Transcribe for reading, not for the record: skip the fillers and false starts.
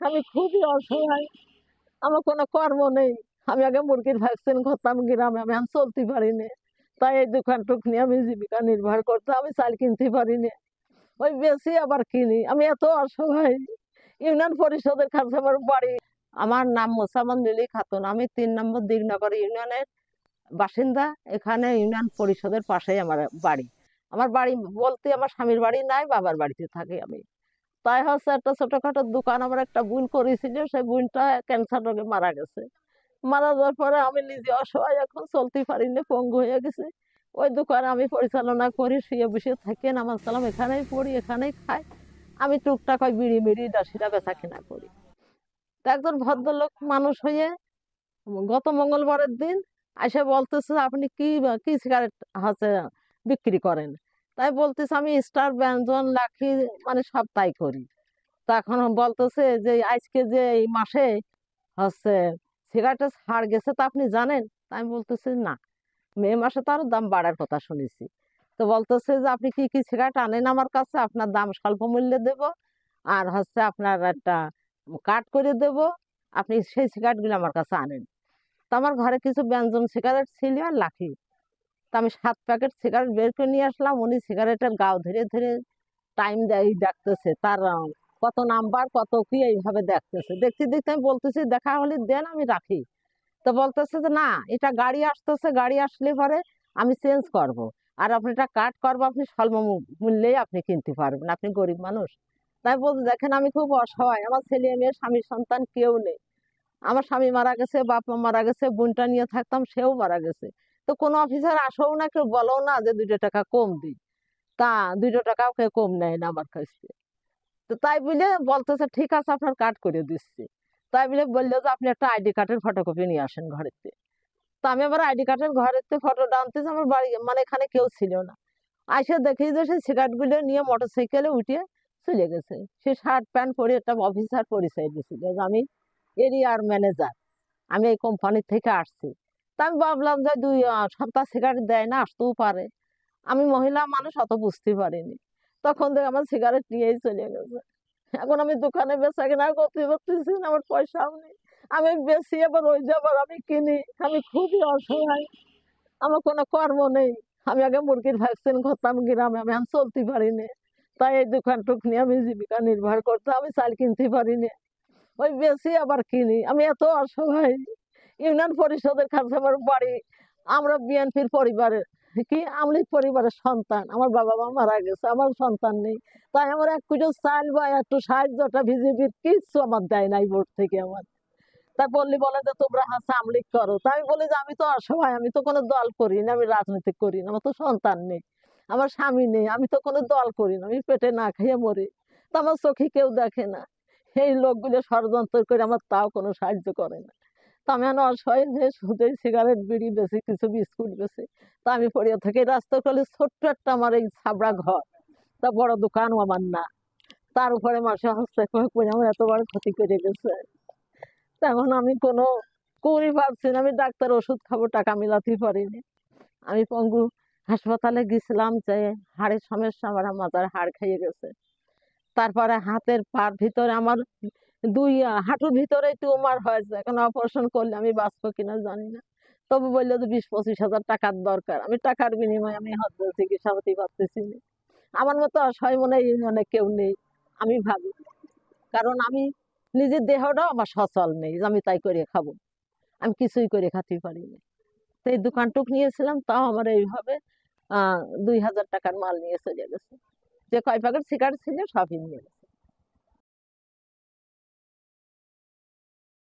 আমি খুবই অসহায়, আমার কোনো কর্ম নেই। আমি আগে মুরগির ভ্যাকসিন করতাম গ্রামে, আমি এখন চলতে পারি না। তাই এই দোকানটুক নিয়ে আমি জীবিকা নির্বাহ করতে, আমি চাল কিনতে পারি না, ওই বেশি আবার কিনি। আমি এত অসহায়। ইউনিয়ন পরিষদের কাছে আমার বাড়ি। আমার নাম মোসাম্মদ লিলি খাতুন, আমি 3 নম্বর দিগনগর ইউনিয়নের বাসিন্দা। এখানে ইউনিয়ন পরিষদের পাশেই আমার বাড়ি। আমার বাড়ি বলতে আমার স্বামীর বাড়ি নাই, বাবার বাড়িতে থাকি আমি। তাই হচ্ছে একটা ছোটখাটো দোকান আমার একটা বোন করেছিল, সেই বোনটা ক্যান্সার রোগে মারা গেছে। মারা যাওয়ার পরে আমি নিজে অসহায়, এখন চলতে পারি না, পঙ্গু হয়ে গেছে। ওই দোকানে আমি পরিচালনা করি, শুয়ে বসে থাকি, নামাজ সালাম এখানেই পড়ি, এখানেই খাই। আমি টুকটাক ওই বিড়ি মিড়ি ডাসিরা বেচা কিনা করি। তা একজন ভদ্রলোক মানুষ হয়ে গত মঙ্গলবারের দিন এসে বলতেছে, আপনি কি কি সিগারেট হচ্ছে বিক্রি করেন? তাই বলতেছে, আমি স্টার, ব্যঞ্জন, লাখি, মানে সব তাই করি। তখন বলতেছে যে আজকে যে এই মাসে হচ্ছে সিগারেটের ছাড় গেছে, তা আপনি জানেন? তা আমি বলতেছি না, মে মাসে তো আরো দাম বাড়ার কথা শুনেছি। তো বলতেছে যে আপনি কি কি সিগারেট আনেন আমার কাছে, আপনার দাম স্বল্প মূল্যে দেব, আর হচ্ছে আপনার একটা কাট করে দেব, আপনি সেই সিগারেটগুলো আমার কাছে আনেন। তো আমার ঘরে কিছু ব্যঞ্জন সিগারেট ছিল আর লাখি। তো আমি 7 প্যাকেট সিগারেট বের করে নিয়ে আসলাম। উনি সিগারেটের গাও ধরে ধরে টাইম দেয়, দেখতেছে তার কত নাম্বার কত কি এইভাবে দেখতেছে। দেখতে দেখতে আমি বলতেছি, দেখা হলে দেন, আমি রাখি। তো বলতেছে যে না, এটা গাড়ি আসতেছে, গাড়ি আসলে পরে আমি চেঞ্জ করব। আর আপনি এটা কাট করবো, আপনি স্বল্প মূল্যেই আপনি কিনতে পারবেন, আপনি গরিব মানুষ। তাই বলতে, দেখেন আমি খুব অসহায়, আমার ছেলে মেয়ে স্বামী সন্তান কেউ নেই। আমার স্বামী মারা গেছে, বাপ মা মারা গেছে, বোনটা নিয়ে থাকতাম, সেও মারা গেছে। তো কোনো অফিসার আসেও না, কেউ বলেও না যে 2 টাকা কম দিই। তা 2 টাকাও কেউ কম নেয় না আমার কাছে। তো তাই বলে বলতেছে ঠিক আছে, আপনার কার্ড করে দিচ্ছি। তাই বলে বললো যে আপনি একটা আইডি কার্ডের ফটোকপি নিয়ে আসেন ঘরেতে। তো আমি আবার আইডি কার্ডের ঘরেতে ফটোটা আনতেছি, আমার বাড়ি মানে এখানে কেউ ছিল না। আইসে দেখি যে সেই সিগারেট গুলো নিয়ে মোটর সাইকেলে উঠে চলে গেছে। সে শার্ট প্যান্ট পরে একটা অফিসার পরিচয় দিয়েছিল যে আমি এরিয়ার ম্যানেজার, আমি এই কোম্পানির থেকে আসছি। তা আমি ভাবলাম যে 2 সপ্তাহ সিগারেট দেয় না, আসতেও পারে। আমি মহিলা মানুষ, অত বুঝতে পারিনি। তখন থেকে আমার সিগারেট নিয়েই চলে গেছে। এখন আমি দোকানে বেচা কেনা করতে পারতেছি না, আমার পয়সাও নেই। আমি বেশি আবার ওই যে আবার আমি কিনি। আমি খুবই অসহায়, আমার কোনো কর্ম নেই। আমি আগে মুরগির ভ্যাকসিন করতাম গ্রামে, আমি এখন চলতে পারি না। তাই এই দোকানটুক নিয়ে আমি জীবিকা নির্বাহ করতে, আমি চাল কিনতে পারি না, ওই বেশি আবার কিনি। আমি এত অসহায়। ইউনিয়ন পরিষদের কাছে আমার বাড়ি। আমরা বিএনপির পরিবারের, কি আমলিগ পরিবারের সন্তান। আমার বাবা মা মারা গেছে, আমার সন্তান নেই। তাই আমার 1 কুটো চাল বা একটু সাহায্যটা বিজেপির কিচ্ছু আমার দেয় নাই ভোট থেকে আমার। তাই বললি বলে যে তোমরা হাসা আমলিগ করো। তাই আমি বলি যে আমি তো অসহায়, আমি তো কোনো দল করি না, আমি রাজনীতি করি না, আমার তো সন্তান নেই, আমার স্বামী নেই, আমি তো কোনো দল করি না, আমি পেটে না খেয়ে মরি। তো আমার চোখে কেউ দেখে না। এই লোকগুলো ষড়যন্ত্র করে আমার তাও কোনো সাহায্য করে না। তো আমি এখন অসহায় হয়ে শুধু সিগারেট বিড়ি বেশি, কিছু বিস্কুট বেশি। তা আমি পড়িয়া থাকি রাস্তা করলে, ছোট্ট একটা আমার এই ছাবড়া ঘর। তা বড় দোকানও আমার না, তার উপরে মাসে হস্তক্ষেপ করে আমার এত বড় ক্ষতি করে গেছে। তেমন আমি কোনো করি ভাবছি না, আমি ডাক্তার ওষুধ খাবো, টাকা মিলাতে পারিনি। আমি পঙ্গু, হাসপাতালে গেছিলাম যে হাড়ের সমস্যা, আমার মাথার হাড় খেয়ে গেছে। তারপরে হাতের পার ভিতরে আমার হাঁটুর ভিতরে টিউমার হয়েছে, এখন অপারেশন করলে আমি বাঁচবো কিনা জানি না। তবু বললো যে 20-25 হাজার টাকার দরকার, আমি টাকার বিনিময়ে আমি হয়তো চিকিৎসা হতে পারতেছি না। আমার মতো অসহায় মনে হয় ইউনিয়নে কেউ নেই, আমি ভাবি। কারণ আমি নিজের দেহটাও আমার সচল নেই যে আমি তাই করে খাবো, আমি কিছুই করে খাতে পারি না। তো এই দোকানটুক নিয়েছিলাম, তাও আমার এইভাবে 2000 টাকার মাল নিয়ে চলে গেছে। যে কয় প্যাকেট সিগারেট ছিল সবই নিয়ে গেছে।